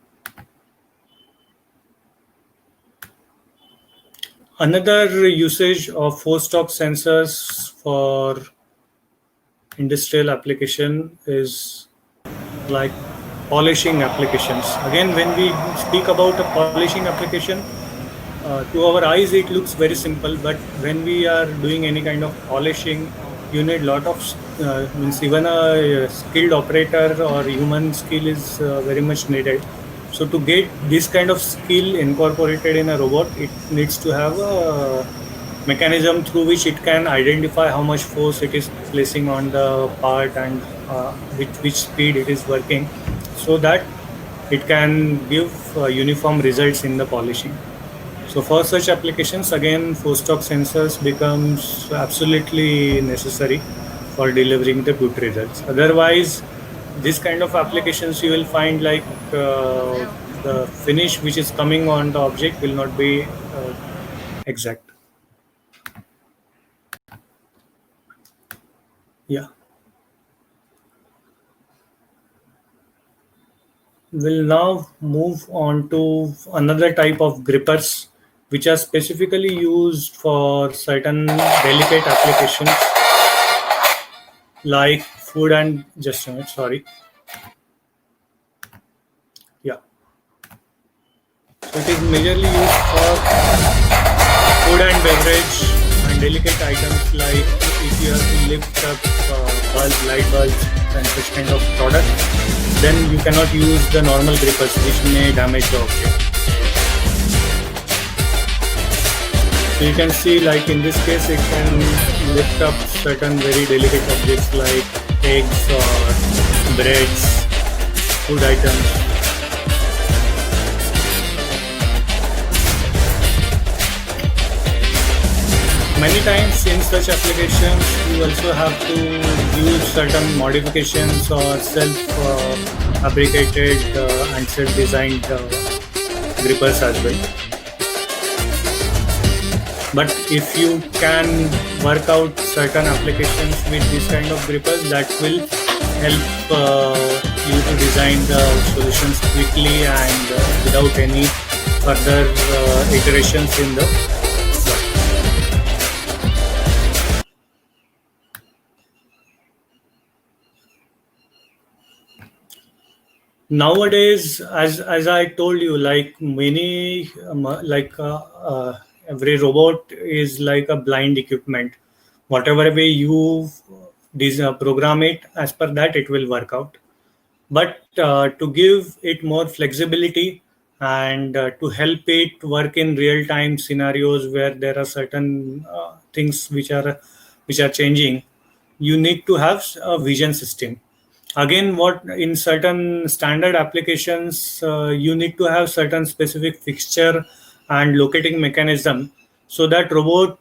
Another usage of force stock sensors for industrial application is like polishing applications. Again, when we speak about a polishing application, to our eyes it looks very simple, but when we are doing any kind of polishing, you need lot of means even a skilled operator or human skill is very much needed. So to get this kind of skill incorporated in a robot, it needs to have a mechanism through which it can identify how much force it is placing on the part and which speed it is working, so that it can give uniform results in the polishing. So for such applications, again, force stock sensors becomes absolutely necessary for delivering the good results. Otherwise, this kind of applications you will find like the finish which is coming on the object will not be exact. Yeah. We'll now move on to another type of grippers which are specifically used for certain delicate applications like food and just a minute, sorry. Yeah. So it is majorly used for food and beverage and delicate items like if you have to lift up bulbs, light bulbs and such kind of product, then you cannot use the normal grippers which may damage the object. So you can see, like in this case, it can lift up certain very delicate objects like eggs or breads, food items. Many times in such applications, you also have to use certain modifications or self-fabricated and self-designed grippers as well. But if you can work out certain applications with this kind of grippers, that will help you to design the solutions quickly and without any further iterations in the work. Nowadays, as I told you, like many every robot is like a blind equipment. Whatever way you program it, as per that it will work out. But to give it more flexibility and to help it work in real time scenarios where there are certain things which are changing, you need to have a vision system. Again, what in certain standard applications, you need to have certain specific fixture and locating mechanism so that robot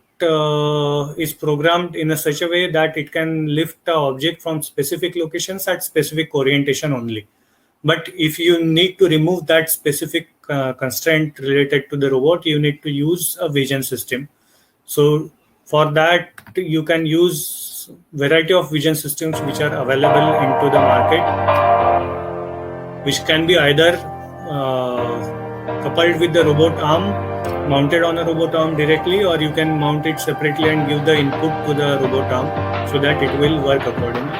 is programmed in such a way that it can lift the object from specific locations at specific orientation only. But if you need to remove that specific constraint related to the robot, you need to use a vision system. So for that, you can use variety of vision systems which are available into the market, which can be either coupled with the robot arm, mounted on a robot arm directly, or you can mount it separately and give the input to the robot arm so that it will work accordingly.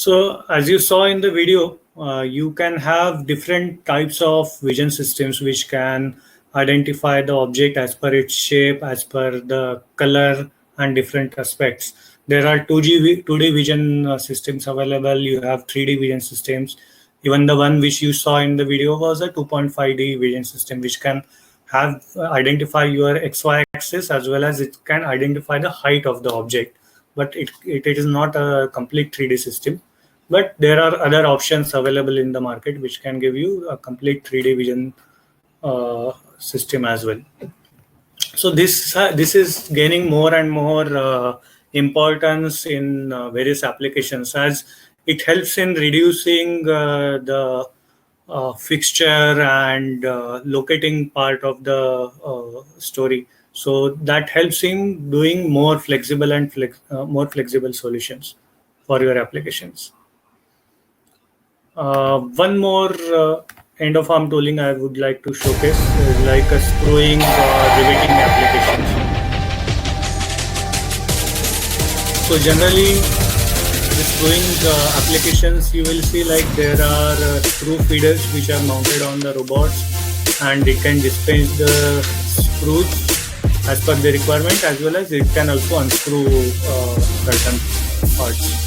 So as you saw in the video, you can have different types of vision systems which can identify the object as per its shape, as per the color and different aspects. There are 2D vision systems available. You have 3D vision systems. Even the one which you saw in the video was a 2.5D vision system, which can have identify your XY axis as well as it can identify the height of the object. But it is not a complete 3D system. But there are other options available in the market which can give you a complete 3D vision system as well. So this is gaining more and more importance in various applications, as it helps in reducing the fixture and locating part of the story. So that helps in doing more flexible and more flexible solutions for your applications. One more end of arm tooling I would like to showcase is like a screwing or riveting applications. So generally, the screwing applications, you will see like there are screw feeders which are mounted on the robots, and it can dispense the screws as per the requirement, as well as it can also unscrew certain parts.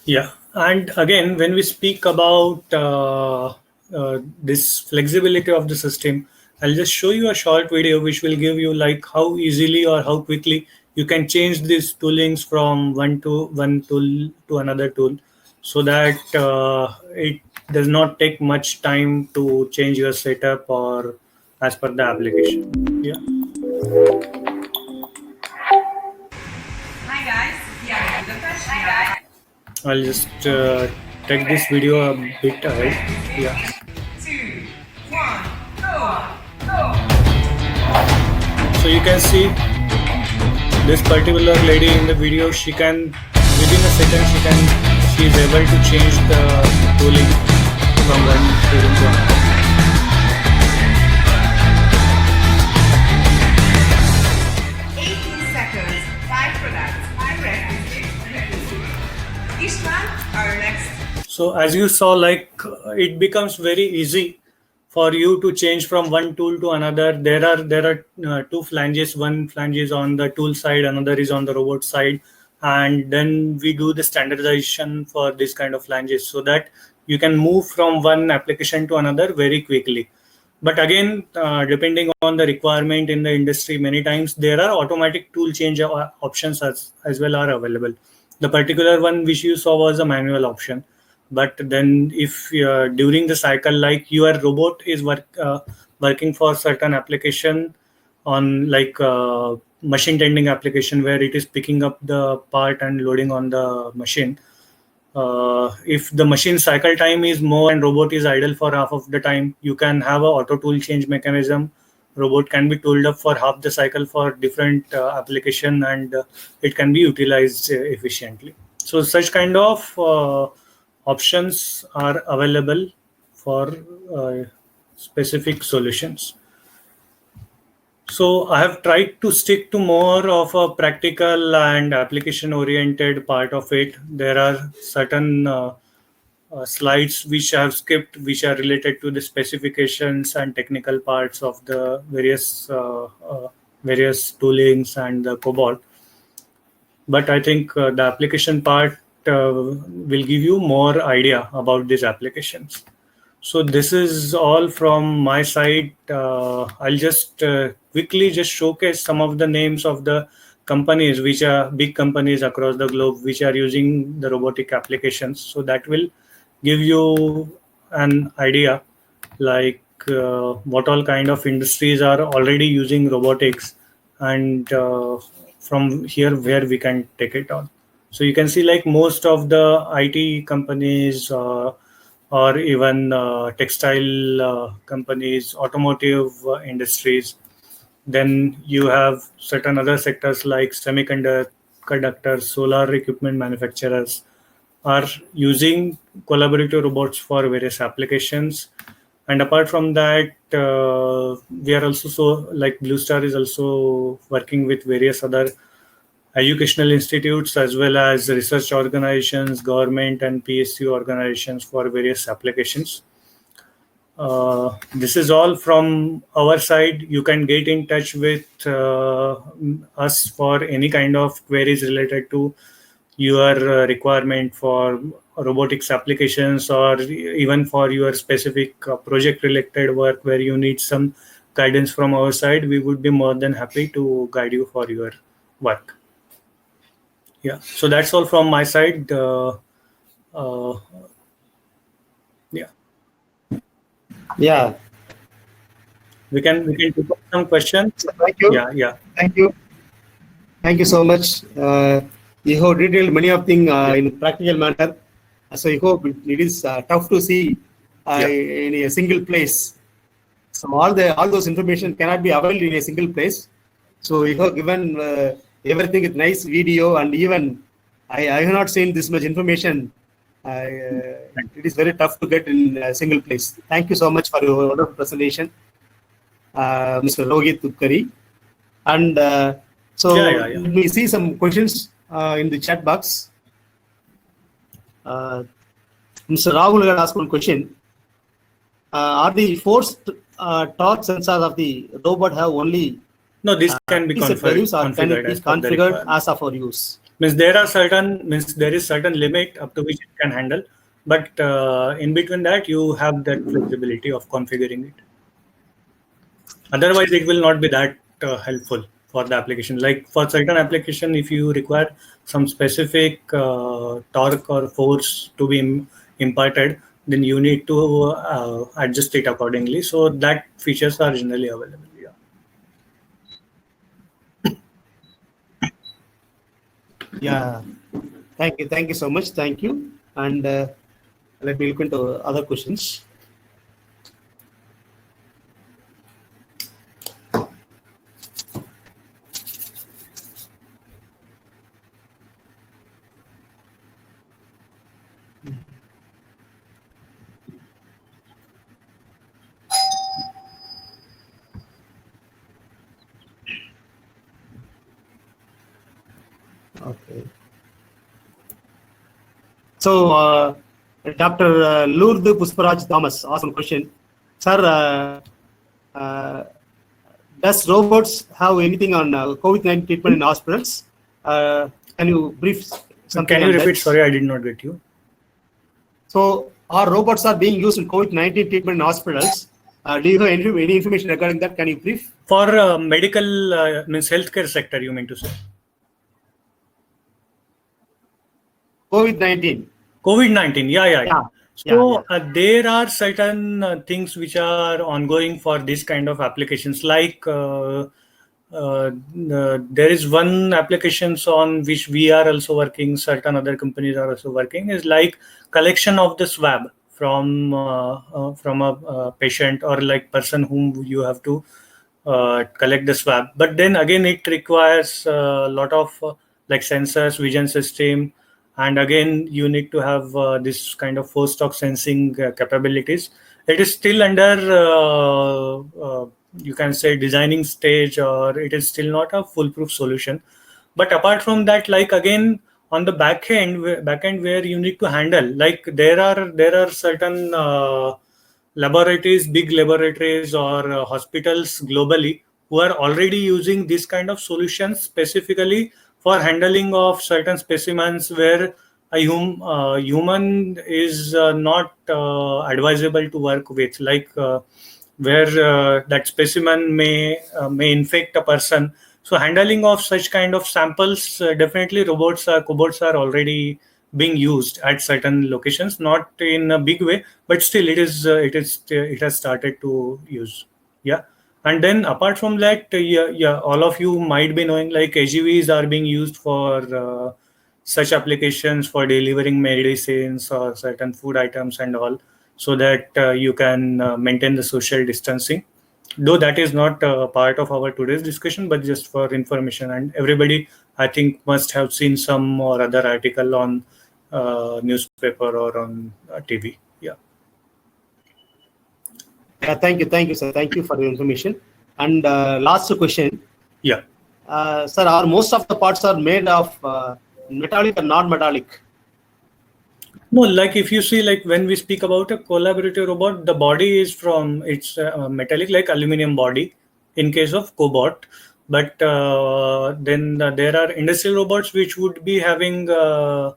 Yeah, and again, when we speak about this flexibility of the system, I'll just show you a short video which will give you like how easily or how quickly you can change these toolings from one tool to another tool, so that it does not take much time to change your setup or as per the application. Yeah. Hi guys, we are Budapest. Hi guys. I'll just take this video a bit ahead. Yeah. 2, 1, go! So you can see this particular lady in the video. She can, within a second, she is able to change the tooling from one tooling to another. Seconds, 5 products, 5 references. Ishwan, our next. So as you saw, like it becomes very easy for you to change from one tool to another. There are two flanges. One flange is on the tool side, another is on the robot side, and then we do the standardization for this kind of flanges so that you can move from one application to another very quickly. But again, depending on the requirement in the industry, many times there are automatic tool change options as well are available. The particular one which you saw was a manual option. But then if during the cycle, like your robot is working for certain application on like machine tending application where it is picking up the part and loading on the machine. If the machine cycle time is more and robot is idle for half of the time, you can have a auto tool change mechanism. Robot can be tooled up for half the cycle for different application, and it can be utilized efficiently. So such kind of options are available for specific solutions. So I have tried to stick to more of a practical and application oriented part of it. There are certain slides which I have skipped, which are related to the specifications and technical parts of the various toolings and the cobalt. But I think the application part will give you more idea about these applications. So this is all from my side. I'll just quickly just showcase some of the names of the companies, which are big companies across the globe, which are using the robotic applications. So that will give you an idea like what all kind of industries are already using robotics, and from here where we can take it on. So you can see like most of the IT companies or even textile companies, automotive industries. Then you have certain other sectors like semiconductors, solar equipment manufacturers are using collaborative robots for various applications. And apart from that, we are also like Blue Star is also working with various other educational institutes as well as research organizations, government and PSU organizations for various applications. This is all from our side. You can get in touch with us for any kind of queries related to your requirement for robotics applications, or even for your specific project related work where you need some guidance from our side. We would be more than happy to guide you for your work. Yeah, so that's all from my side. Yeah. Yeah. We can take up some questions. Thank you. Yeah. Thank you. Thank you so much. You have detailed many of things in practical manner. So I hope it is tough to see in a single place. So all those information cannot be available in a single place. So you have given everything with nice video, and even I have not seen this much information. It is very tough to get in a single place. Thank you so much for your wonderful presentation, Mr. Rohit Tutkari. And let me see some questions in the chat box. Mr. Rahul had asked one question. Are the forced torque sensors of the robot have only no? This can be configured as of our use. Means there is certain limit up to which it can handle, but in between that you have that flexibility of configuring it. Otherwise, it will not be that helpful for the application. Like for certain application, if you require some specific torque or force to be imparted, then you need to adjust it accordingly. So that features are generally available. Yeah. Thank you so much. Thank you. And let me look into other questions. Okay. So, Dr. Lourdes Pusparaj Thomas asked a question. Sir, does robots have anything on COVID-19 treatment in hospitals? Can you brief something? Can you repeat? Sorry, I did not get you. So, our robots are being used in COVID-19 treatment in hospitals. Do you have any information regarding that? Can you brief? For medical, means healthcare sector, you mean to say? COVID-19, yeah. So there are certain things which are ongoing for this kind of applications. Like there is one applications on which we are also working. Certain other companies are also working. Is like collection of the swab from a patient or like person whom you have to collect the swab. But then again, it requires a lot of like sensors, vision system. And again, you need to have this kind of force torque sensing capabilities. It is still under, you can say, designing stage, or it is still not a foolproof solution. But apart from that, like again, on the back end where you need to handle, like there are certain laboratories, big laboratories or hospitals globally who are already using this kind of solutions specifically for handling of certain specimens where a human is not advisable to work with, like where that specimen may infect a person. So handling of such kind of samples, definitely cobots are already being used at certain locations, not in a big way, but still it has started to use. Yeah. And then apart from that, all of you might be knowing like AGVs are being used for such applications for delivering medicines or certain food items and all, so that you can maintain the social distancing. Though that is not part of our today's discussion, but just for information. And everybody, I think, must have seen some or other article on newspaper or on TV. Yeah. Yeah, thank you, sir. Thank you for the information. And last question, Yeah. sir, are most of the parts are made of metallic or non-metallic? No, like if you see, like when we speak about a collaborative robot, the body is from it's metallic, like aluminum body in case of cobot. But then there are industrial robots which would be having a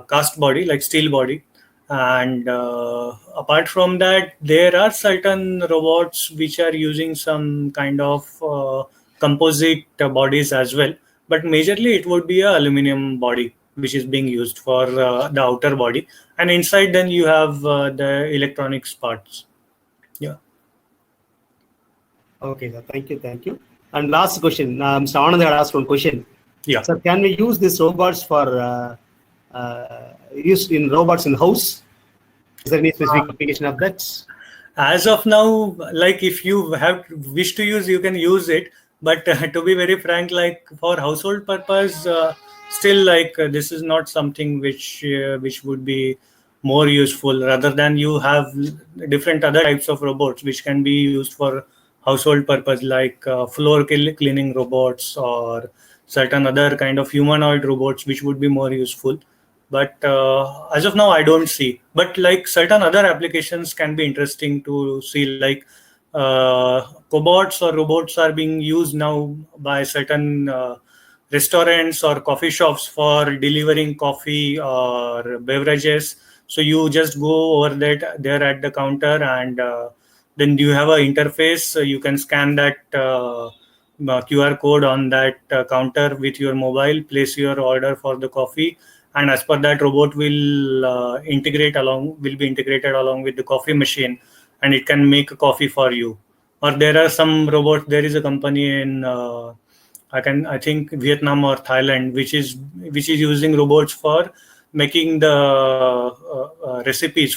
cast body, like steel body. And apart from that, there are certain robots which are using some kind of composite bodies as well. But majorly, it would be a aluminum body which is being used for the outer body, and inside then you have the electronics parts. Yeah. Okay, sir. Thank you. And last question, Mr. Anand had asked one question. Yeah. Sir, can we use these robots for use in robots in house? Is there any specific application of that? As of now, like if you have wish to use, you can use it. But to be very frank, like for household purpose, still like this is not something which would be more useful. Rather than you have different other types of robots which can be used for household purpose, like floor cleaning robots or certain other kind of humanoid robots which would be more useful. But as of now, I don't see. But like certain other applications can be interesting to see, like cobots or robots are being used now by certain restaurants or coffee shops for delivering coffee or beverages. So you just go over there at the counter, and then you have an interface. So you can scan that QR code on that counter with your mobile, place your order for the coffee, and as per that, robot will be integrated along with the coffee machine, and it can make a coffee for you. Or there are some robots. There is a company in I think Vietnam or Thailand which is using robots for making the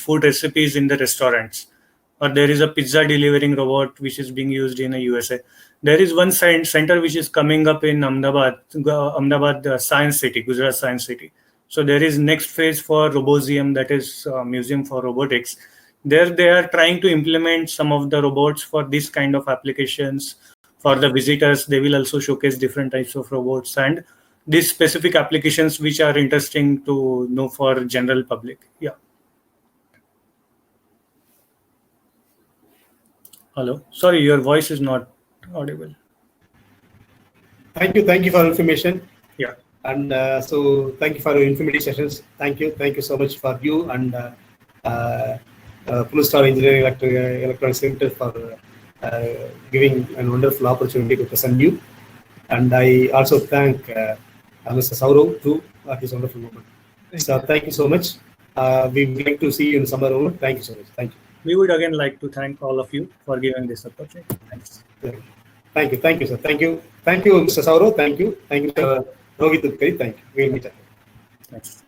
food recipes in the restaurants. Or there is a pizza delivering robot which is being used in the USA. There is one center which is coming up in Ahmedabad Science City, Gujarat Science City. So there is next phase for Robozium, that is Museum for Robotics. There they are trying to implement some of the robots for this kind of applications. For the visitors, they will also showcase different types of robots and these specific applications which are interesting to know for general public. Yeah. Hello. Sorry, your voice is not audible. Thank you for information. Yeah. And so thank you for your informative sessions. Thank you so much for you and Pulsar Engineering Electronics Limited for giving a wonderful opportunity to present you. And I also thank Mr. Saurav too for his wonderful moment. So thank you so much. We would like to see you in summer over. Thank you so much. Thank you. We would again like to thank all of you for giving this opportunity. Thanks. Thank you, sir. Thank you, Mr. Saurav. Thank you, Mr. Rohit Udkari. Thank you. We'll meet again. Thanks.